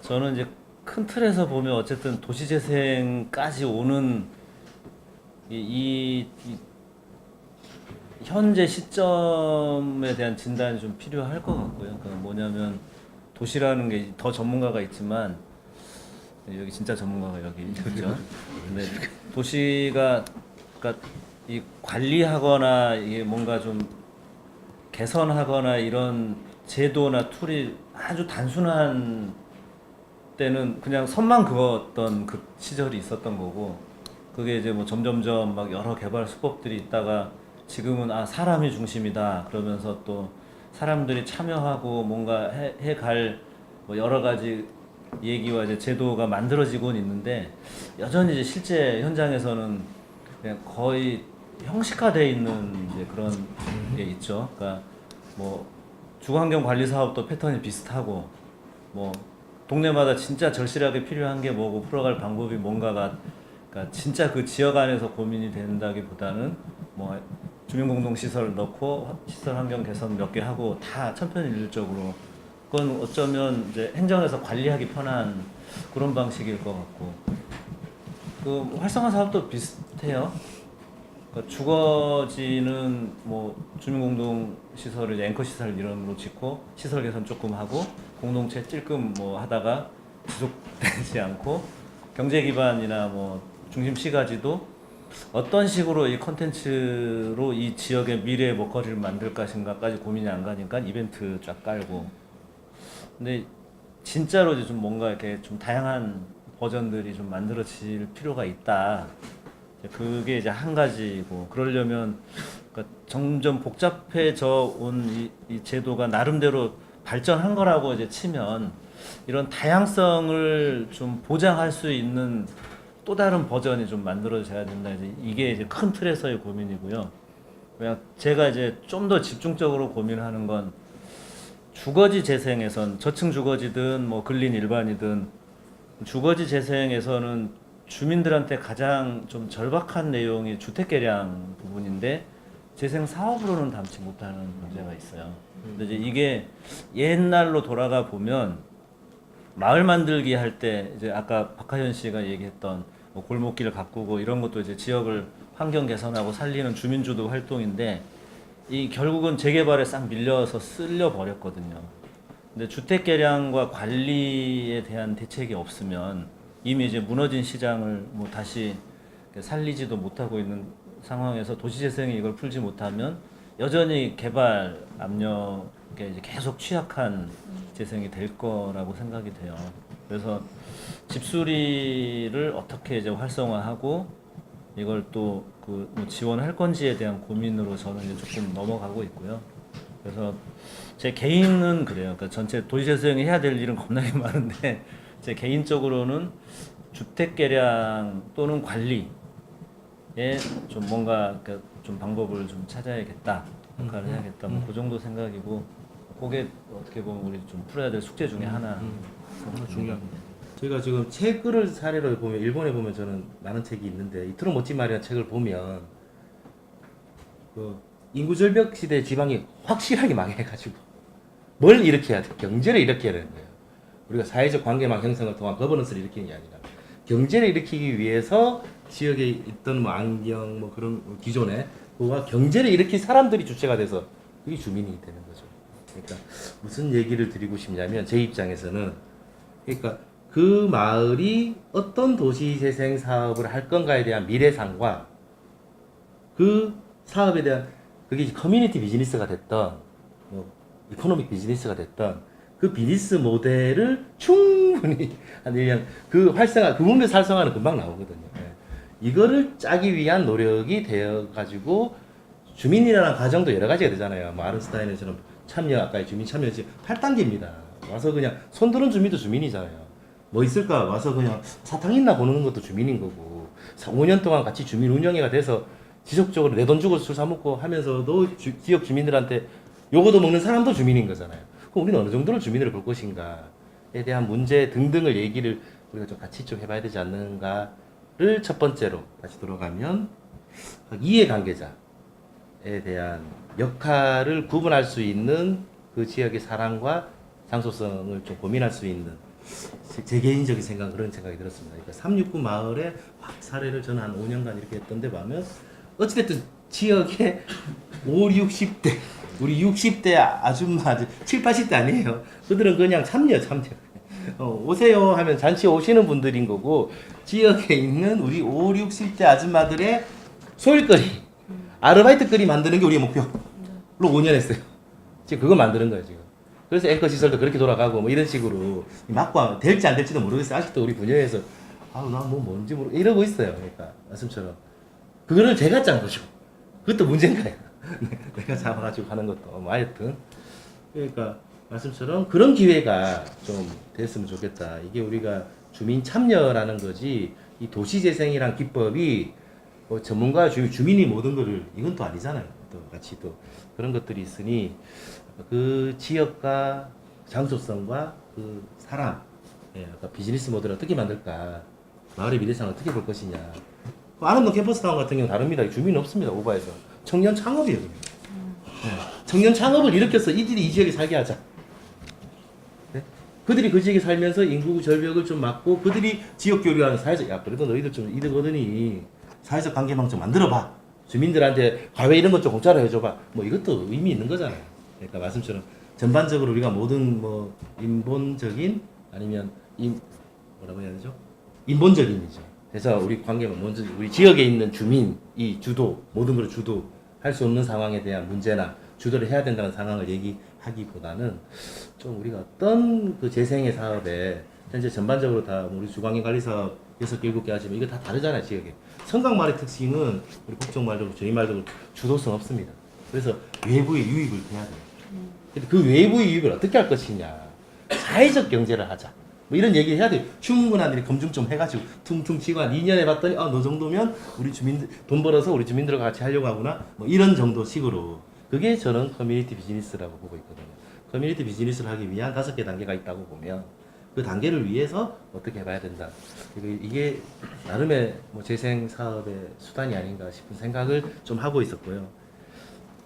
저는 이제 큰 틀에서 보면 어쨌든 도시재생까지 오는 이 현재 시점에 대한 진단이 좀 필요할 것 같고요. 그 뭐냐면 도시라는 게 더 전문가가 있지만 여기 진짜 전문가가 여기 있죠. 근데 도시가 그러니까 이 관리하거나 이게 뭔가 좀 개선하거나 이런 제도나 툴이 아주 단순한 때는 그냥 선만 그었던 그 시절이 있었던 거고, 그게 이제 뭐 점점점 막 여러 개발 수법들이 있다가 지금은 아 사람이 중심이다 그러면서 또 사람들이 참여하고 뭔가 해갈 뭐 여러 가지 얘기와 이제 제도가 만들어지고는 있는데, 여전히 이제 실제 현장에서는 그냥 거의 형식화돼 있는 이제 그런 게 있죠. 그러니까 뭐 주거환경 관리 사업도 패턴이 비슷하고, 뭐 동네마다 진짜 절실하게 필요한 게 뭐고 풀어갈 방법이 뭔가가, 그러니까 진짜 그 지역 안에서 고민이 된다기보다는 뭐 주민공동시설 넣고 시설 환경 개선 몇 개 하고 다 천편일률적으로, 그건 어쩌면 이제 행정에서 관리하기 편한 그런 방식일 것 같고, 그 활성화 사업도 비슷해요. 그러니까 주거지는 뭐 주민공동 시설을 앵커 시설 이름으로 짓고 시설 개선 조금 하고 공동체 찔끔 뭐 하다가 지속되지 않고, 경제 기반이나 뭐 중심 시가지도 어떤 식으로 이 컨텐츠로 이 지역의 미래의 먹거리를 만들 것인가까지 고민이 안 가니까 이벤트 쫙 깔고. 근데 진짜로 이제 좀 뭔가 이렇게 좀 다양한 버전들이 좀 만들어질 필요가 있다. 그게 이제 한 가지고, 그러려면 그러니까 점점 복잡해져 온 이 제도가 나름대로 발전한 거라고 이제 치면 이런 다양성을 좀 보장할 수 있는 또 다른 버전이 좀 만들어져야 된다. 이제 이게 이제 큰 틀에서의 고민이고요. 그냥 제가 이제 좀 더 집중적으로 고민하는 건 주거지 재생에선 저층 주거지든 뭐 근린 일반이든 주거지 재생에서는 주민들한테 가장 좀 절박한 내용이 주택 개량 부분인데 재생 사업으로는 담지 못하는 문제가 있어요. 근데 이제 이게 옛날로 돌아가 보면 마을 만들기 할 때 이제 아까 박하현 씨가 얘기했던 뭐 골목길 가꾸고 이런 것도 이제 지역을 환경 개선하고 살리는 주민주도 활동인데, 이 결국은 재개발에 싹 밀려서 쓸려 버렸거든요. 근데 주택 개량과 관리에 대한 대책이 없으면 이미 이제 무너진 시장을 뭐 다시 살리지도 못하고 있는 상황에서 도시재생이 이걸 풀지 못하면 여전히 개발 압력에 이제 계속 취약한 재생이 될 거라고 생각이 돼요. 그래서 집수리를 어떻게 이제 활성화하고 이걸 또그뭐 지원할 건지에 대한 고민으로 저는 이제 조금 넘어가고 있고요. 그래서 제 개인은 그래요. 그러니까 전체 도시재생이 해야 될 일은 겁나게 많은데 제 개인적으로는 주택 개량 또는 관리에 좀 뭔가 좀 방법을 좀 찾아야겠다, 역할을 해야겠다, 뭐 그 정도 생각이고, 그게 어떻게 보면 우리 좀 풀어야 될 숙제 중에 하나. 중요합니다. 저희가 지금 책을 사례로 보면 일본에 보면 저는 많은 책이 있는데 이토록 멋진 말이라는 책을 보면 그 인구 절벽 시대 지방이 확실하게 망해가지고 뭘 이렇게 해야 돼? 경제를 일으켜야 되는 거예요. 우리가 사회적 관계망 형성을 통한 거버넌스를 일으키는 게 아니라 경제를 일으키기 위해서 지역에 있던 뭐 안경 뭐 그런 기존에 그와 경제를 일으킨 사람들이 주체가 돼서 그게 주민이 되는 거죠. 그러니까 무슨 얘기를 드리고 싶냐면 제 입장에서는, 그러니까 그 마을이 어떤 도시재생 사업을 할 건가에 대한 미래상과 그 사업에 대한, 그게 커뮤니티 비즈니스가 됐던 뭐 이코노믹 비즈니스가 됐던 그 비즈니스 모델을 충분히 한 1년 그 활성화, 그 부분에서 활성화는 금방 나오거든요. 예. 이거를 짜기 위한 노력이 되어 가지고 주민이라는 과정도 여러 가지가 되잖아요. 뭐 아른스타인처럼 참여, 아까 주민 참여 8단계입니다. 와서 그냥 손드는 주민도 주민이잖아요. 뭐 있을까? 와서 그냥 사탕 있나 보는 것도 주민인 거고, 5년 동안 같이 주민 운영회가 돼서 지속적으로 내 돈 주고 술 사 먹고 하면서도 지역 주민들한테 요거도 먹는 사람도 주민인 거잖아요. 그럼 우리는 어느 정도로 주민을 볼 것인가에 대한 문제 등등을 얘기를 우리가 좀 같이 좀 해봐야 되지 않는가를 첫 번째로 다시 돌아가면, 이해관계자에 대한 역할을 구분할 수 있는 그 지역의 사랑과 장소성을 좀 고민할 수 있는 제 개인적인 생각 그런 생각이 들었습니다. 그러니까 369 마을에 확 사례를 저는 한 5년간 이렇게 했던데 보면 어찌됐든 지역에 5, 60대 우리 60대 아줌마들 7, 80대 아니에요. 그들은 그냥 참여. 오세요 하면 잔치 오시는 분들인 거고 지역에 있는 우리 5, 60대 아줌마들의 소일거리, 아르바이트거리 만드는 게 우리의 목표로 5년 했어요. 지금 그거 만드는 거예요 지금. 그래서 앵커 시설도 그렇게 돌아가고 뭐 이런 식으로 막고 될지 안 될지도 모르겠어요. 아직도 우리 분야에서 나뭐 뭔지 모르 이러고 있어요. 그러니까 말씀처럼 그거를 제가 짠 거죠. 그것도 문제인 거예요. 내가 잡아가지고 하는 것도 뭐 하여튼 그러니까 말씀처럼 그런 기회가 좀 됐으면 좋겠다. 이게 우리가 주민 참여라는 거지 이 도시재생이란 기법이 뭐 전문가 주민이 모든 거를 이건 또 아니잖아요. 또 같이 또 그런 것들이 있으니 그 지역과 장소성과 그 사람, 아까 비즈니스 모델을 어떻게 만들까, 마을의 미래상을 어떻게 볼 것이냐. 아름다운 캠퍼스타운 같은 경우는 다릅니다. 주민이 없습니다. 오바에서 청년 창업이에요. 청년 창업을 일으켜서 이들이 이 지역에 살게 하자. 네? 그들이 그 지역에 살면서 인구 절벽을 좀 막고 그들이 지역 교류하는 사회적 그래도 너희들 좀 이득 얻으니 사회적 관계망 좀 만들어봐. 주민들한테 과외 이런 것 좀 공짜로 해줘봐. 뭐 이것도 의미 있는 거잖아요. 그러니까 말씀처럼 전반적으로 우리가 모든 뭐 인본적인 아니면 뭐라고 해야 되죠? 인본적인이죠. 그래서 우리 관계는 먼저 우리 지역에 있는 주민이 주도 모든 걸 주도할 수 없는 상황에 대한 문제나 주도를 해야 된다는 상황을 얘기하기보다는 좀 우리가 어떤 그 재생의 사업에 현재 전반적으로 다 우리 주광역 관리 사업 6개, 7개 하지만 이거 다 다르잖아요, 지역에. 성곽말의 특징은 우리 북쪽말도 저희 말도 주도성 없습니다. 그래서 외부의 유입을 해야 돼요. 근데 그 외부의 유입을 어떻게 할 것이냐. 사회적 경제를 하자. 뭐 이런 얘기 해야 돼요. 충분한 검증 좀 해가지고 퉁퉁 치고 한 2년 해봤더니 너 정도면 우리 주민들 돈 벌어서 우리 주민들과 같이 하려고 하구나. 뭐 이런 정도 식으로. 그게 저는 커뮤니티 비즈니스라고 보고 있거든요. 커뮤니티 비즈니스를 하기 위한 5개 단계가 있다고 보면 그 단계를 위해서 어떻게 해봐야 된다. 이게 나름의 뭐 재생 사업의 수단이 아닌가 싶은 생각을 좀 하고 있었고요.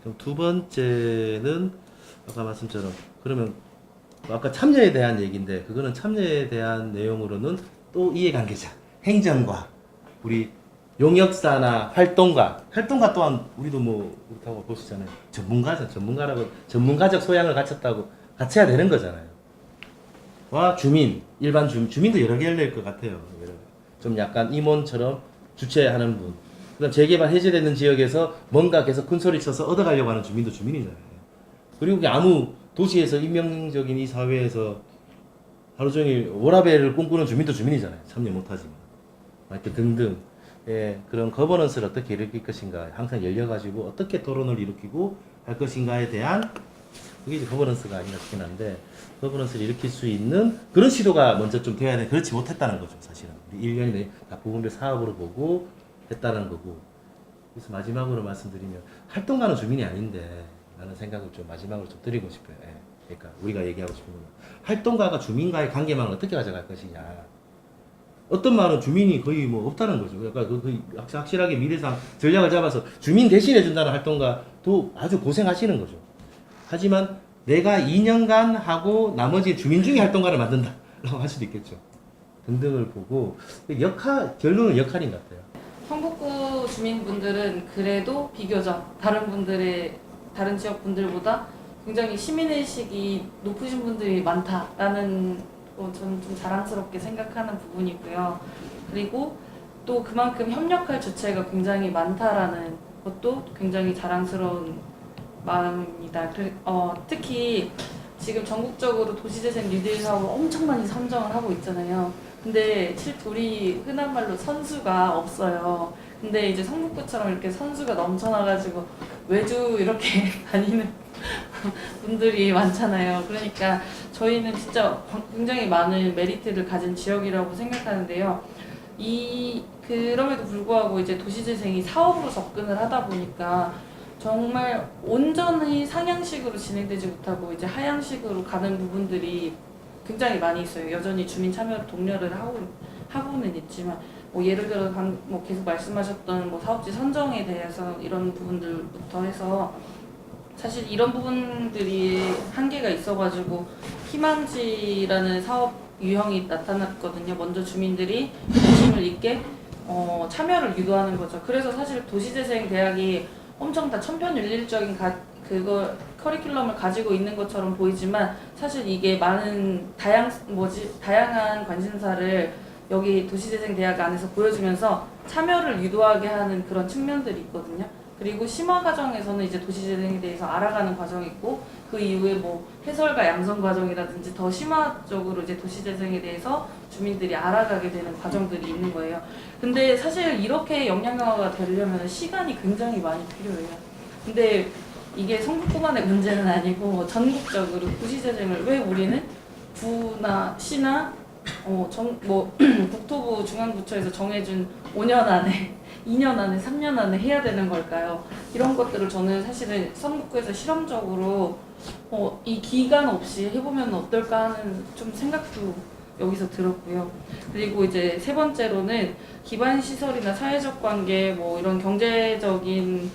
그럼 두 번째는 아까 말씀처럼 그러면 아까 참여에 대한 얘기인데 그거는 참여에 대한 내용으로는 또 이해관계자, 행정과 우리 용역사나 활동가 또한 우리도 뭐 그렇다고 볼 수 있잖아요. 전문가적 소양을 갖췄다고 갖춰야 되는 거잖아요. 와 주민, 일반 주민도 여러 개 열릴 것 같아요. 좀 약간 임원처럼 주최하는 분. 그다음 재개발 해제되는 지역에서 뭔가 계속 큰 소리 쳐서 얻어가려고 하는 주민도 주민이잖아요. 그리고 아무 도시에서 인명적인 이 사회에서 하루 종일 워라밸을 꿈꾸는 주민도 주민이잖아요. 참여 못하지만. 하여튼 등등. 그런 거버넌스를 어떻게 일으킬 것인가. 항상 열려가지고 어떻게 토론을 일으키고 할 것인가에 대한 그게 이제 거버넌스가 아닌가 싶긴 한데 거버넌스를 일으킬 수 있는 그런 시도가 먼저 좀 돼야 돼. 그렇지 못했다는 거죠, 사실은. 우리 1년이 다 부분별 사업으로 보고 했다는 거고. 그래서 마지막으로 말씀드리면 활동가는 주민이 아닌데 라는 생각을 좀 마지막으로 좀 드리고 싶어요. 그러니까 우리가 얘기하고 싶은 건 활동가가 주민과의 관계망을 어떻게 가져갈 것이냐. 어떤 말은 주민이 거의 뭐 없다는 거죠. 그러니까 확실하게 미래상 전략을 잡아서 주민 대신해 준다는 활동가도 아주 고생하시는 거죠. 하지만 내가 2년간 하고 나머지 주민 중에 활동가를 만든다라고 할 수도 있겠죠. 등등을 보고 결론은 역할인 것 같아요. 성북구 주민분들은 그래도 비교적 다른 지역 분들보다 굉장히 시민의식이 높으신 분들이 많다라는 거 저는 좀 자랑스럽게 생각하는 부분이고요. 그리고 또 그만큼 협력할 주체가 굉장히 많다라는 것도 굉장히 자랑스러운 마음입니다. 특히 지금 전국적으로 도시재생 뉴딜 사업을 엄청 많이 선정을 하고 있잖아요. 근데 우리 흔한 말로 선수가 없어요. 근데 이제 성북구처럼 이렇게 선수가 넘쳐나가지고 외주 이렇게 다니는 분들이 많잖아요. 그러니까 저희는 진짜 굉장히 많은 메리트를 가진 지역이라고 생각하는데요. 그럼에도 불구하고 이제 도시재생이 사업으로 접근을 하다 보니까 정말 온전히 상향식으로 진행되지 못하고 이제 하향식으로 가는 부분들이 굉장히 많이 있어요. 여전히 주민 참여를 독려를 하고는 있지만 뭐 예를 들어 뭐 계속 말씀하셨던 뭐 사업지 선정에 대해서 이런 부분들부터 해서 사실 이런 부분들이 한계가 있어가지고 희망지라는 사업 유형이 나타났거든요. 먼저 주민들이 관심을 있게 참여를 유도하는 거죠. 그래서 사실 도시재생대학이 엄청 다 천편일률적인 그거 커리큘럼을 가지고 있는 것처럼 보이지만 사실 이게 많은 다양한 관심사를 여기 도시재생대학 안에서 보여주면서 참여를 유도하게 하는 그런 측면들이 있거든요. 그리고 심화 과정에서는 이제 도시재생에 대해서 알아가는 과정이 있고 그 이후에 뭐 해설과 양성 과정이라든지 더 심화적으로 이제 도시재생에 대해서 주민들이 알아가게 되는 과정들이 있는 거예요. 근데 사실 이렇게 역량 강화가 되려면 시간이 굉장히 많이 필요해요. 근데 이게 성북구만의 문제는 아니고 전국적으로 도시재생을 왜 우리는 구나 시나 국토부 중앙부처에서 정해준 5년 안에 2년 안에 3년 안에 해야 되는 걸까요? 이런 것들을 저는 사실은 성북구에서 실험적으로 이 기간 없이 해보면 어떨까 하는 좀 생각도 여기서 들었고요. 그리고 이제 세 번째로는 기반 시설이나 사회적 관계 뭐 이런 경제적인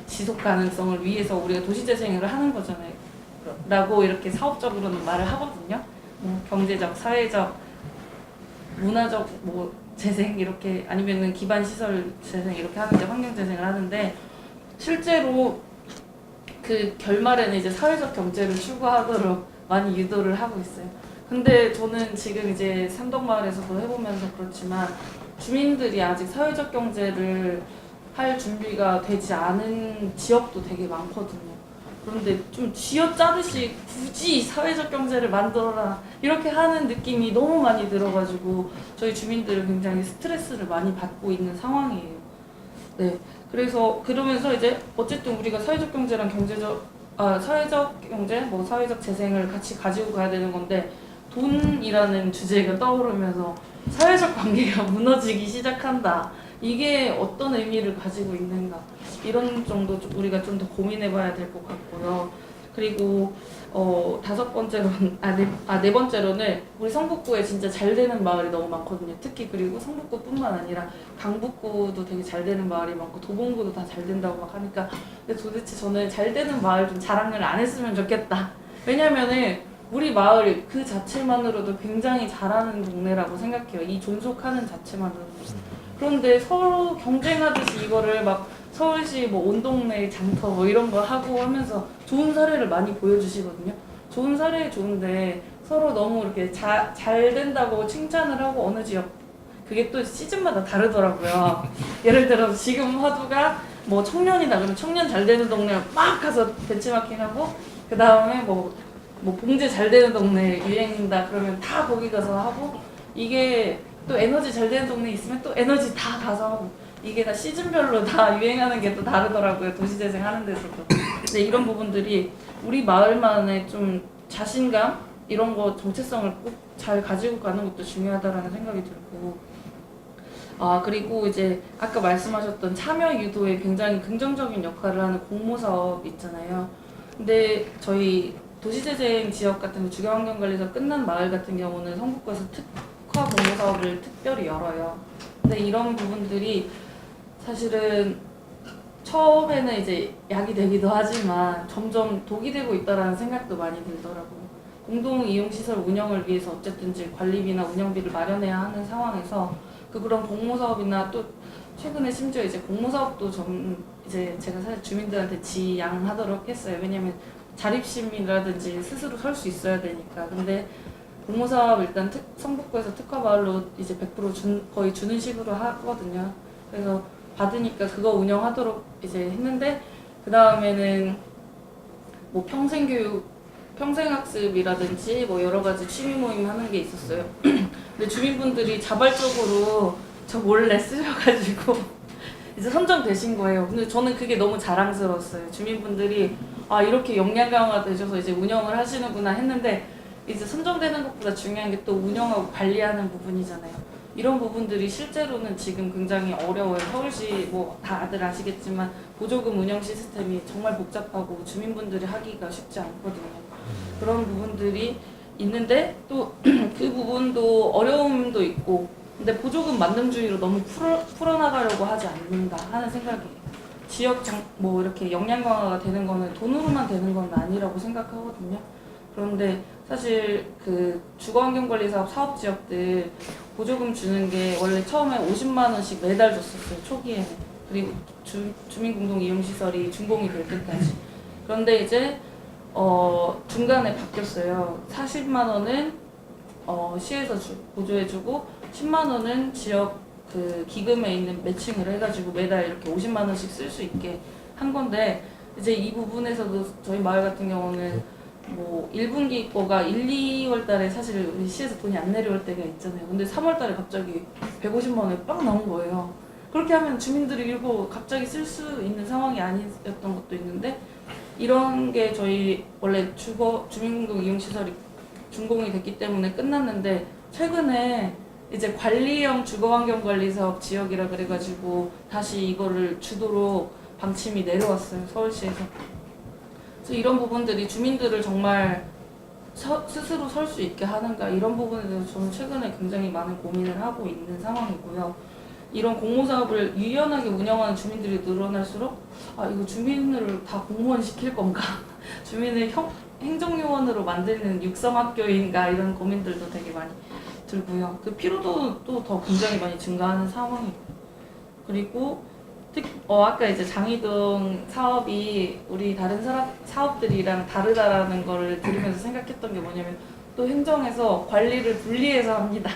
지속 가능성을 위해서 우리가 도시재생을 하는 거잖아요. 라고 이렇게 사업적으로는 말을 하거든요. 경제적, 사회적, 문화적 재생 이렇게 아니면은 기반 시설 재생 이렇게 하는데 환경 재생을 하는데 실제로 그 결말에는 이제 사회적 경제를 추구하도록 많이 유도를 하고 있어요. 근데 저는 지금 이제 삼덕마을에서도 해보면서 그렇지만 주민들이 아직 사회적 경제를 할 준비가 되지 않은 지역도 되게 많거든요. 그런데 좀 쥐어짜듯이 굳이 사회적 경제를 만들어라 이렇게 하는 느낌이 너무 많이 들어가지고 저희 주민들은 굉장히 스트레스를 많이 받고 있는 상황이에요. 네, 그래서 그러면서 이제 어쨌든 우리가 사회적 경제랑 사회적 경제, 사회적 재생을 같이 가지고 가야 되는 건데 돈이라는 주제가 떠오르면서 사회적 관계가 무너지기 시작한다. 이게 어떤 의미를 가지고 있는가 이런 정도 우리가 좀 더 고민해봐야 될 것 같고요. 그리고 네 번째로는 우리 성북구에 진짜 잘 되는 마을이 너무 많거든요. 특히 그리고 성북구뿐만 아니라 강북구도 되게 잘 되는 마을이 많고 도봉구도 다 잘 된다고 막 하니까 근데 도대체 저는 잘 되는 마을 좀 자랑을 안 했으면 좋겠다. 왜냐면은 우리 마을 그 자체만으로도 굉장히 잘하는 동네라고 생각해요. 이 존속하는 자체만으로도. 그런데 서로 경쟁하듯이 이거를 막 서울시 온 동네 장터 이런 거 하고 하면서 좋은 사례를 많이 보여주시거든요. 좋은 사례 좋은데 서로 너무 이렇게 잘 된다고 칭찬을 하고 어느 지역 그게 또 시즌마다 다르더라고요. 예를 들어서 지금 화두가 청년이다 그러면 청년 잘 되는 동네 막 가서 벤치마킹하고 그 다음에 봉제 잘 되는 동네 유행이다 그러면 다 거기 가서 하고 이게 또 에너지 잘 되는 동네 있으면 또 에너지 다 가서 하고 이게 다 시즌별로 다 유행하는 게 또 다르더라고요. 도시재생 하는 데서도. 근데 이런 부분들이 우리 마을만의 좀 자신감 이런 거 정체성을 꼭 잘 가지고 가는 것도 중요하다라는 생각이 들고 그리고 이제 아까 말씀하셨던 참여 유도에 굉장히 긍정적인 역할을 하는 공모사업 있잖아요. 근데 저희 도시재생 지역 같은 거 주거환경관리사 끝난 마을 같은 경우는 성북구에서 특화 공모사업을 특별히 열어요. 근데 이런 부분들이 사실은 처음에는 이제 약이 되기도 하지만 점점 독이 되고 있다라는 생각도 많이 들더라고요. 공동이용시설 운영을 위해서 어쨌든 관리비나 운영비를 마련해야 하는 상황에서 그런 공모사업이나 또 최근에 심지어 이제 공모사업도 이제 제가 사실 주민들한테 지양하도록 했어요. 왜냐면 자립심이라든지 스스로 설 수 있어야 되니까. 근데 공모사업 일단 성북구에서 특화마을로 이제 100% 거의 주는 식으로 하거든요. 그래서 받으니까 그거 운영하도록 이제 했는데 그 다음에는 평생교육, 평생학습이라든지 여러 가지 취미 모임 하는 게 있었어요. 근데 주민분들이 자발적으로 저 몰래 쓰셔가지고 이제 선정되신 거예요. 근데 저는 그게 너무 자랑스러웠어요. 주민분들이 이렇게 역량 강화 되셔서 이제 운영을 하시는구나 했는데 이제 선정되는 것보다 중요한 게 또 운영하고 관리하는 부분이잖아요. 이런 부분들이 실제로는 지금 굉장히 어려워요. 서울시 다들 아시겠지만 보조금 운영 시스템이 정말 복잡하고 주민분들이 하기가 쉽지 않거든요. 그런 부분들이 있는데 또 그 부분도 어려움도 있고 근데 보조금 만능주의로 너무 풀어나가려고 하지 않는가 하는 생각이에요. 지역 이렇게 역량 강화가 되는 거는 돈으로만 되는 건 아니라고 생각하거든요. 그런데 사실 그 주거환경관리사업 사업지역들 보조금 주는 게 원래 처음에 50만 원씩 매달 줬었어요. 초기에는. 그리고 주민공동이용시설이 준공이 될 때까지. 그런데 이제 중간에 바뀌었어요. 40만 원은 시에서 보조해주고 10만 원은 지역 그 기금에 있는 매칭을 해가지고 매달 이렇게 50만 원씩 쓸 수 있게 한 건데 이제 이 부분에서도 저희 마을 같은 경우는 뭐 1분기 거가 1, 2월 달에 사실 우리 시에서 돈이 안 내려올 때가 있잖아요. 근데 3월 달에 갑자기 150만 원이 빵 나온 거예요. 그렇게 하면 주민들이 이거 갑자기 쓸 수 있는 상황이 아니었던 것도 있는데 이런 게 저희 원래 주민공동 이용시설이 준공이 됐기 때문에 끝났는데 최근에 이제 관리형 주거환경관리사업 지역이라 그래가지고 다시 이거를 주도록 방침이 내려왔어요. 서울시에서. 그래서 이런 부분들이 주민들을 정말 스스로 설 수 있게 하는가 이런 부분에 대해서 저는 최근에 굉장히 많은 고민을 하고 있는 상황이고요. 이런 공모사업을 유연하게 운영하는 주민들이 늘어날수록 이거 주민을 다 공무원 시킬 건가 주민을 행정요원으로 만드는 육성학교인가 이런 고민들도 되게 많이 들고요. 그 피로도도 더 굉장히 많이 증가하는 상황이고 그리고 아까 이제 장이동 사업이 우리 다른 사업들이랑 다르다라는 거를 들으면서 생각했던 게 뭐냐면 또 행정에서 관리를 분리해서 합니다.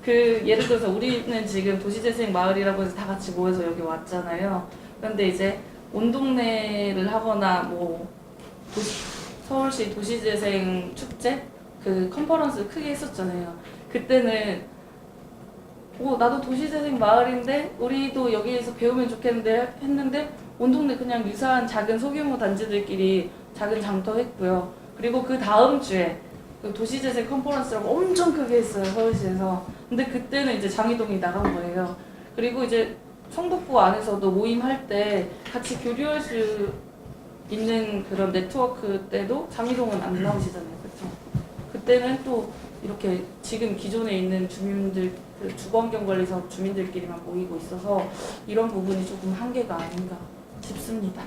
그 예를 들어서 우리는 지금 도시재생 마을이라고 해서 다 같이 모여서 여기 왔잖아요. 그런데 이제 온 동네를 하거나 뭐 서울시 도시재생 축제 그 컨퍼런스 크게 했었잖아요. 그때는 나도 도시재생 마을인데 우리도 여기에서 배우면 좋겠는데 했는데 온 동네 그냥 유사한 작은 소규모 단지들끼리 작은 장터 했고요. 그리고 그 다음 주에 그 도시재생 컨퍼런스라고 엄청 크게 했어요. 서울시에서. 근데 그때는 이제 장이동이 나간 거예요. 그리고 이제 성북구 안에서도 모임할 때 같이 교류할 수 있는 그런 네트워크 때도 장이동은 안 나오시잖아요. 그렇죠? 그때는 또 이렇게 지금 기존에 있는 주민들 그 주거환경관리사업 주민들끼리만 모이고 있어서 이런 부분이 조금 한계가 아닌가 싶습니다.